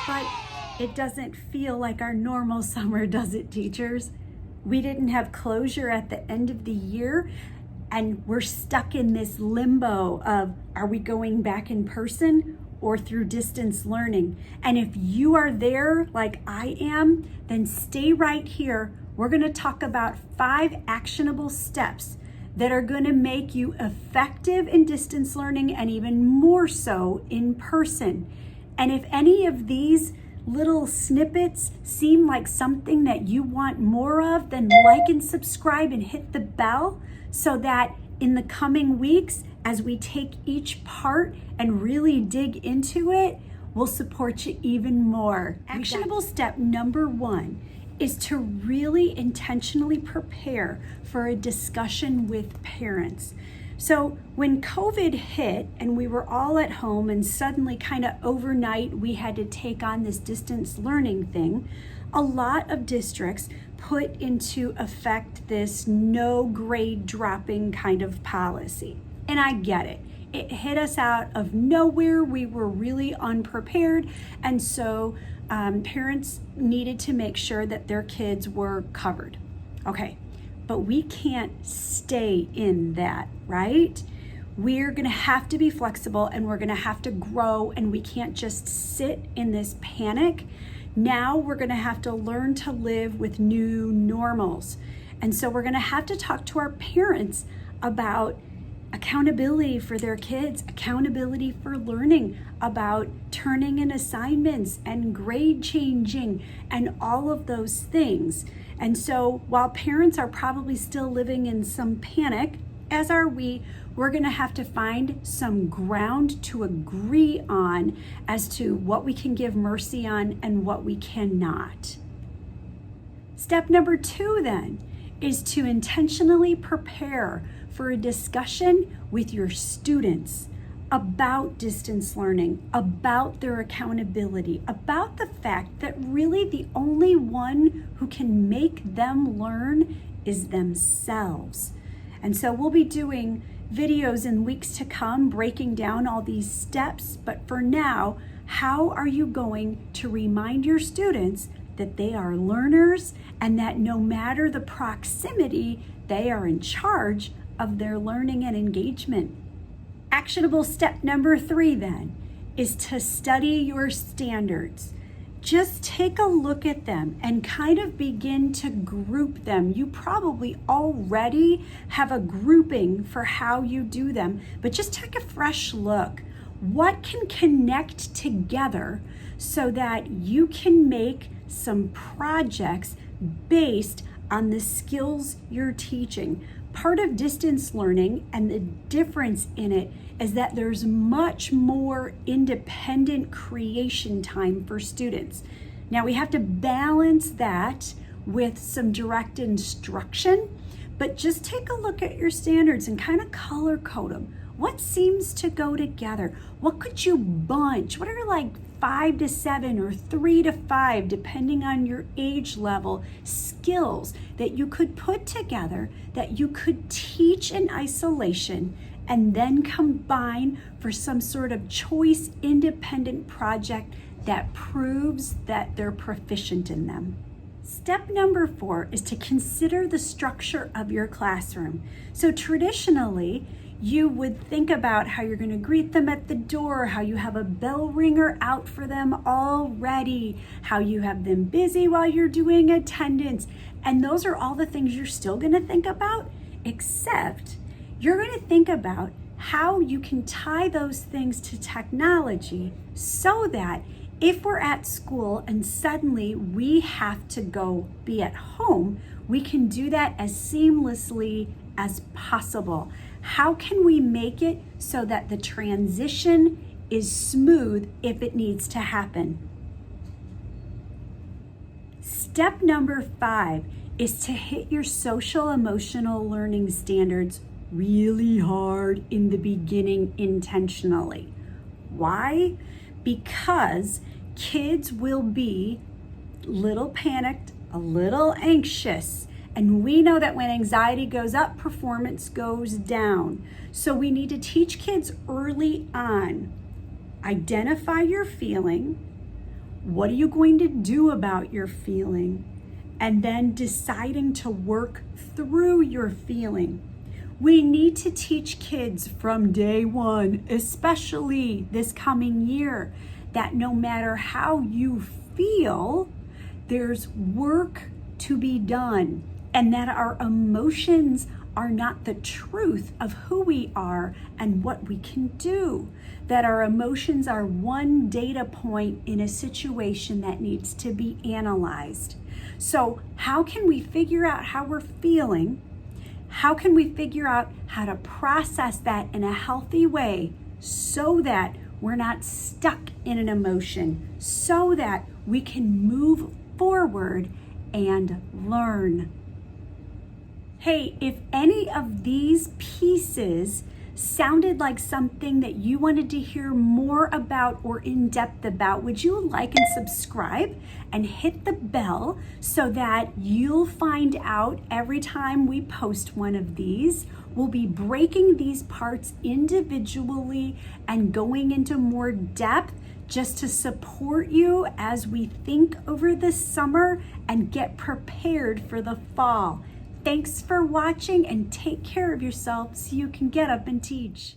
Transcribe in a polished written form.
But it doesn't feel like our normal summer, does it, teachers? We didn't have closure at the end of the year, and we're stuck in this limbo of, are we going back in person or through distance learning? And if you are there like I am, then stay right here. We're going to talk about 5 actionable steps that are going to make you effective in distance learning and even more so in person. And if any of these little snippets seem like something that you want more of, then like and subscribe and hit the bell so that in the coming weeks, as we take each part and really dig into it, we'll support you even more. Actionable step number 1 is to really intentionally prepare for a discussion with parents. So when COVID hit and we were all at home and suddenly kind of overnight we had to take on this distance learning thing, a lot of districts put into effect this no grade dropping kind of policy. And I get it. It hit us out of nowhere. We were really unprepared. And so parents needed to make sure that their kids were covered. Okay, but we can't stay in that, right? We're gonna have to be flexible and we're gonna have to grow, and we can't just sit in this panic. Now we're gonna have to learn to live with new normals. And so we're gonna have to talk to our parents about accountability for their kids, accountability for learning, about turning in assignments and grade changing and all of those things. And so while parents are probably still living in some panic, as are we, we're going to have to find some ground to agree on as to what we can give mercy on and what we cannot. Step number 2 then is to intentionally prepare for a discussion with your students about distance learning, about their accountability, about the fact that really the only one who can make them learn is themselves. And so we'll be doing videos in weeks to come breaking down all these steps, but for now, how are you going to remind your students that they are learners and that no matter the proximity, they are in charge of their learning and engagement? Actionable step number 3 then is to study your standards. Just take a look at them and kind of begin to group them. You probably already have a grouping for how you do them, but just take a fresh look. What can connect together so that you can make some projects based on the skills you're teaching? Part of distance learning and the difference in it is that there's much more independent creation time for students. Now we have to balance that with some direct instruction, but just take a look at your standards and kind of color code them. What seems to go together? What could you bunch? What are like 5 to 7 or 3 to 5, depending on your age level, skills that you could put together that you could teach in isolation and then combine for some sort of choice independent project that proves that they're proficient in them. Step number 4 is to consider the structure of your classroom. So traditionally, you would think about how you're going to greet them at the door, how you have a bell ringer out for them already, how you have them busy while you're doing attendance. And those are all the things you're still going to think about, except you're going to think about how you can tie those things to technology so that if we're at school and suddenly we have to go be at home, we can do that as seamlessly as possible. How can we make it so that the transition is smooth if it needs to happen? Step number 5 is to hit your social emotional learning standards really hard in the beginning intentionally. Why? Because kids will be a little panicked, a little anxious, and we know that when anxiety goes up, performance goes down. So we need to teach kids early on, identify your feeling. What are you going to do about your feeling? And then deciding to work through your feeling. We need to teach kids from day one, especially this coming year, that no matter how you feel, there's work to be done, and that our emotions are not the truth of who we are and what we can do. That our emotions are one data point in a situation that needs to be analyzed. So, how can we figure out how we're feeling? How can we figure out how to process that in a healthy way so that we're not stuck in an emotion, so that we can move forward and learn? Hey, if any of these pieces sounded like something that you wanted to hear more about or in depth about, would you like and subscribe and hit the bell so that you'll find out every time we post one of these? We'll be breaking these parts individually and going into more depth just to support you as we think over the summer and get prepared for the fall. Thanks for watching, and take care of yourself so you can get up and teach.